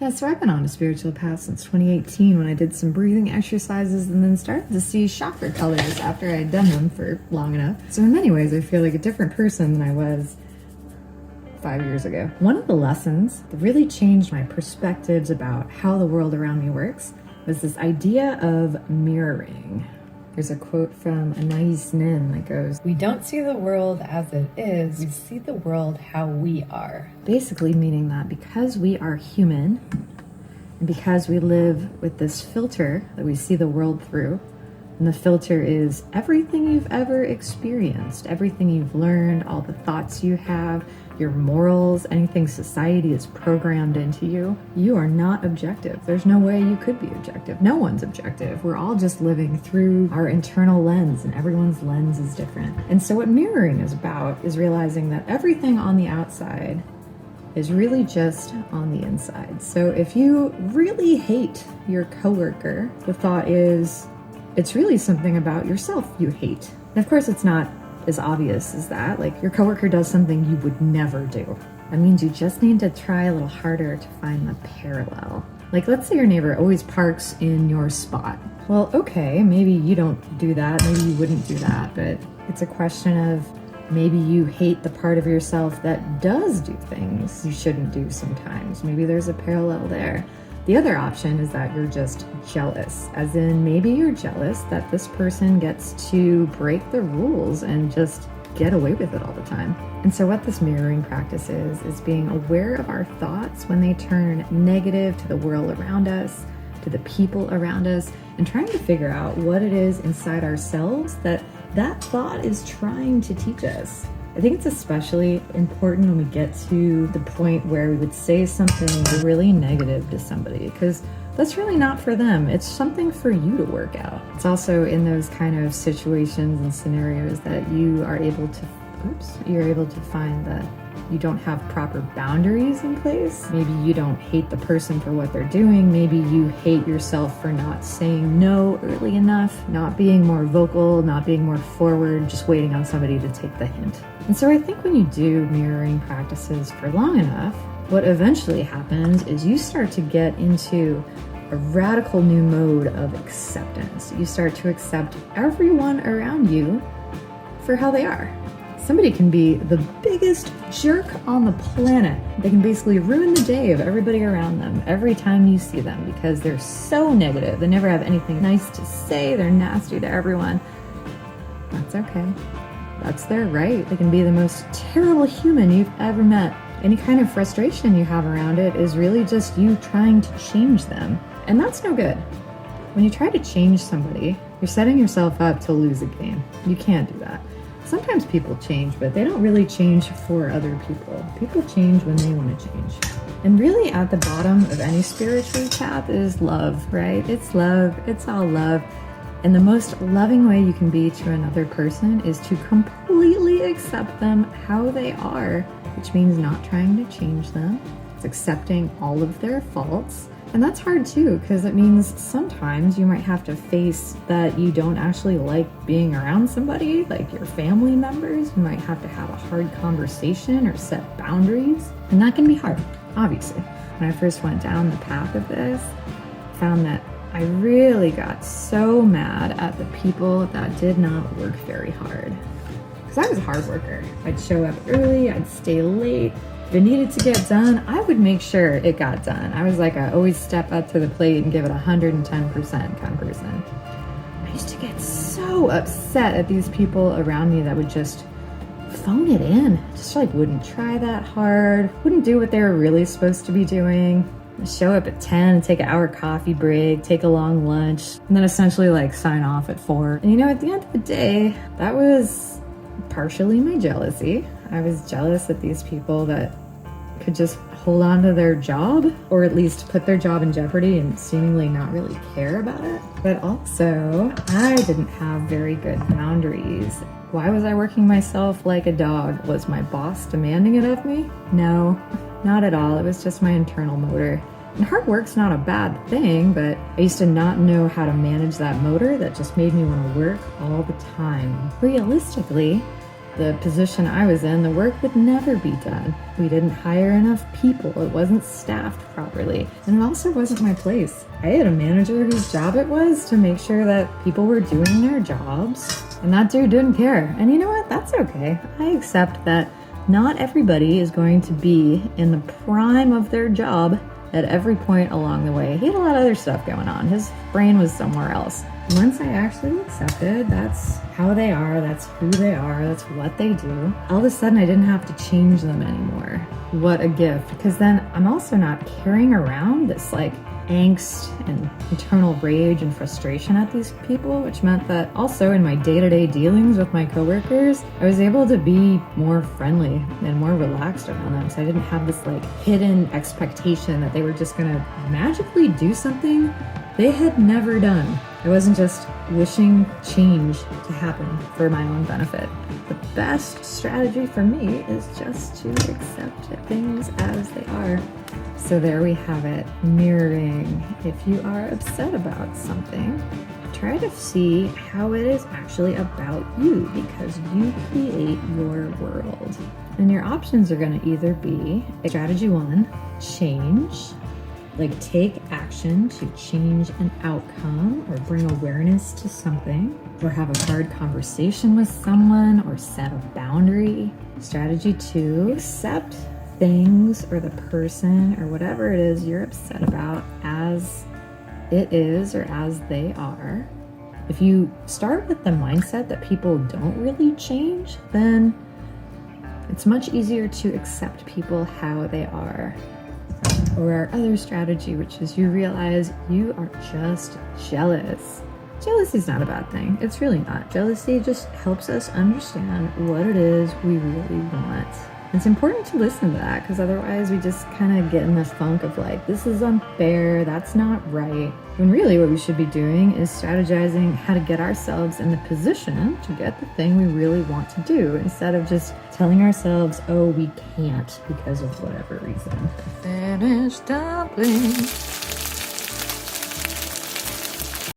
Yeah, so I've been on a spiritual path since 2018 when I did some breathing exercises and then started to see chakra colors after I had done them for long enough. So in many ways, I feel like a different person than I was 5 years ago. One of the lessons that really changed my perspectives about how the world around me works was this idea of mirroring. There's a quote from Anais Nin that goes, "We don't see the world as it is, we see the world how we are." Basically meaning that because we are human, and because we live with this filter that we see the world through, and the filter is everything you've ever experienced, everything you've learned, all the thoughts you have, your morals, anything society is programmed into you, you are not objective. There's no way you could be objective. No one's objective. We're all just living through our internal lens, and everyone's lens is different. And so what mirroring is about is realizing that everything on the outside is really just on the inside. So if you really hate your coworker, the thought is, it's really something about yourself you hate. And of course, it's not as obvious as that. Like, your coworker does something you would never do. That means you just need to try a little harder to find the parallel. Like, let's say your neighbor always parks in your spot. Well, okay, maybe you don't do that, maybe you wouldn't do that, but it's a question of maybe you hate the part of yourself that does do things you shouldn't do sometimes. Maybe there's a parallel there. The other option is that you're just jealous, as in maybe you're jealous that this person gets to break the rules and just get away with it all the time. And so what this mirroring practice is being aware of our thoughts when they turn negative to the world around us, to the people around us, and trying to figure out what it is inside ourselves that thought is trying to teach us. I think it's especially important when we get to the point where we would say something really negative to somebody, because that's really not for them. It's something for you to work out. It's also in those kind of situations and scenarios that you are able to, you're able to find that you don't have proper boundaries in place. Maybe you don't hate the person for what they're doing. Maybe you hate yourself for not saying no early enough, not being more vocal, not being more forward, just waiting on somebody to take the hint. And so I think when you do mirroring practices for long enough, what eventually happens is you start to get into a radical new mode of acceptance. You start to accept everyone around you for how they are. Somebody can be the biggest jerk on the planet. They can basically ruin the day of everybody around them every time you see them because they're so negative. They never have anything nice to say. They're nasty to everyone. That's okay. That's their right. They can be the most terrible human you've ever met. Any kind of frustration you have around it is really just you trying to change them. And that's no good. When you try to change somebody, you're setting yourself up to lose a game. You can't do that. Sometimes people change, but they don't really change for other people. People change when they want to change. And really at the bottom of any spiritual path is love, right? It's love. It's all love. And the most loving way you can be to another person is to completely accept them how they are, which means not trying to change them. It's accepting all of their faults. And that's hard too, because it means sometimes you might have to face that you don't actually like being around somebody, like your family members. You might have to have a hard conversation or set boundaries. And that can be hard, obviously. When I first went down the path of this, I found that I really got so mad at the people that did not work very hard. Because I was a hard worker. I'd show up early, I'd stay late. If it needed to get done, I would make sure it got done. I was like, I always step up to the plate and give it 110% kind of person. I used to get so upset at these people around me that would just phone it in. Just like wouldn't try that hard, wouldn't do what they were really supposed to be doing. Show up at 10, take an hour coffee break, take a long lunch, and then essentially like sign off at 4. And you know, at the end of the day, that was partially my jealousy. I was jealous at these people that could just hold on to their job, or at least put their job in jeopardy and seemingly not really care about it. But also, I didn't have very good boundaries. Why was I working myself like a dog? Was my boss demanding it of me? No, not at all. It was just my internal motor. And hard work's not a bad thing, but I used to not know how to manage that motor that just made me want to work all the time. Realistically, the position I was in, the work would never be done. We didn't hire enough people. It wasn't staffed properly. And it also wasn't my place. I had a manager whose job it was to make sure that people were doing their jobs. And that dude didn't care. And you know what? That's okay. I accept that not everybody is going to be in the prime of their job at every point along the way. He had a lot of other stuff going on. His brain was somewhere else. Once I actually accepted that's how they are, that's who they are, that's what they do, all of a sudden I didn't have to change them anymore. What a gift. Because then I'm also not carrying around this like angst and internal rage and frustration at these people, which meant that also in my day-to-day dealings with my coworkers, I was able to be more friendly and more relaxed around them. So I didn't have this like hidden expectation that they were just gonna magically do something they had never done. I wasn't just wishing change to happen for my own benefit. The best strategy for me is just to accept things as they are. So there we have it, mirroring. If you are upset about something, try to see how it is actually about you, because you create your world. And your options are going to either be strategy 1, change, like take action to change an outcome or bring awareness to something, or have a hard conversation with someone or set a boundary. Strategy 2, accept things or the person or whatever it is you're upset about as it is or as they are. If you start with the mindset that people don't really change, then it's much easier to accept people how they are. Or our other strategy, which is you realize you are just jealous. Jealousy is not a bad thing. It's really not. Jealousy just helps us understand what it is we really want. It's important to listen to that, because otherwise we just kind of get in this funk of like, this is unfair, that's not right. When really what we should be doing is strategizing how to get ourselves in the position to get the thing we really want to do, instead of just telling ourselves, oh, we can't because of whatever reason. Finished dumplings.